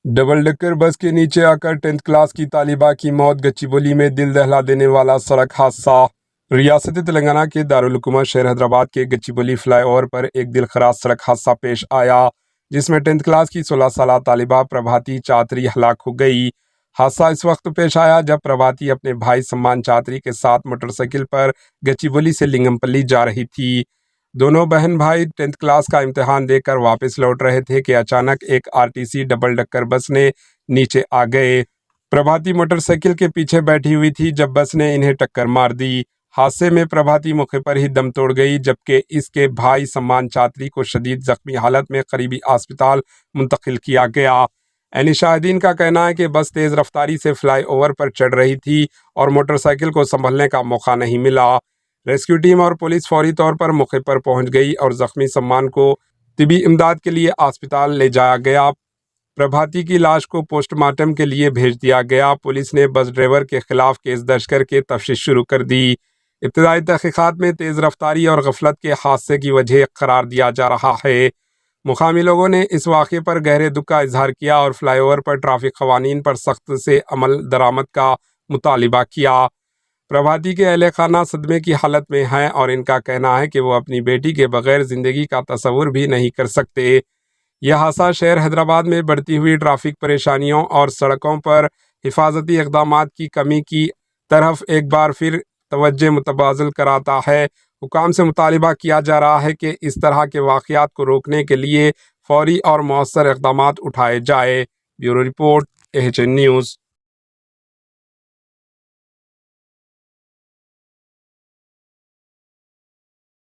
Double decker bus के नीचे आकर 10th क्लास की तालिबा की मौत। गच्चीबौली में दिल दहला देने वाला सड़क हादसा। रियासत तेलंगाना के दारुल-हुकूमत शहर हैदराबाद के गच्चीबौली फ्लाईओवर पर एक दिलखराज सड़क हादसा पेश आया, जिसमें 10th क्लास की 16 साला तालिबा प्रभाती चातरी हलाक हो गई। हादसा इस वक्त पेश आया जब प्रभाती अपने भाई सम्मान चातरी के साथ मोटरसाइकिल पर गच्चीबौली से लिंगमपल्ली जा रही थी। दोनों बहन भाई 10th क्लास का इम्तिहान देकर वापस लौट रहे थे कि अचानक एक आरटीसी डबल डेकर बस ने नीचे आ गए। प्रभाती मोटरसाइकिल के पीछे बैठी हुई थी जब बस ने इन्हें टक्कर मार दी। हादसे में प्रभाती मौके पर ही दम तोड़ गई, जबकि इसके भाई सम्मान चातरी को शदीद जख्मी हालत में करीबी अस्पताल मुंतकिल किया गया। ऐनी शाहिदीन का कहना है कि बस तेज रफ्तारी से फ्लाईओवर पर चढ़ रही थी और मोटरसाइकिल को संभलने का मौका नहीं मिला। रेस्क्यू टीम और पुलिस फौरी तौर पर मौके पर पहुंच गई और जख्मी सम्मान को तिबी इमदाद के लिए अस्पताल ले जाया गया। प्रभाती की लाश को पोस्टमार्टम के लिए भेज दिया गया। पुलिस ने बस ड्राइवर के खिलाफ केस दर्ज करके तफ्तीश शुरू कर दी। इब्तदाई तहकीकात में तेज रफ्तारी और गफलत के हादसे की वजह करार दिया जा रहा है। मुकामी लोगों ने इस वाक़े पर गहरे दुख का इजहार किया और फ्लाईओवर पर ट्रैफिक कवानीन पर सख्त से अमल दरामद का मुतालिबा किया। प्रभाती के अहले खाना सदमे की हालत में हैं और इनका कहना है कि वो अपनी बेटी के बगैर ज़िंदगी का तस्वुर भी नहीं कर सकते। यह हादसा शहर हैदराबाद में बढ़ती हुई ट्रैफिक परेशानियों और सड़कों पर हिफाजती इक़दामात की कमी की तरफ एक बार फिर तवज्जो मुतबादिल कराता है। हुकाम से मुतालिबा किया जा रहा है कि इस तरह के वाक़यात को रोकने के लिए फौरी और मौसर इक़दामात उठाए जाए। Bureau report, AHN news.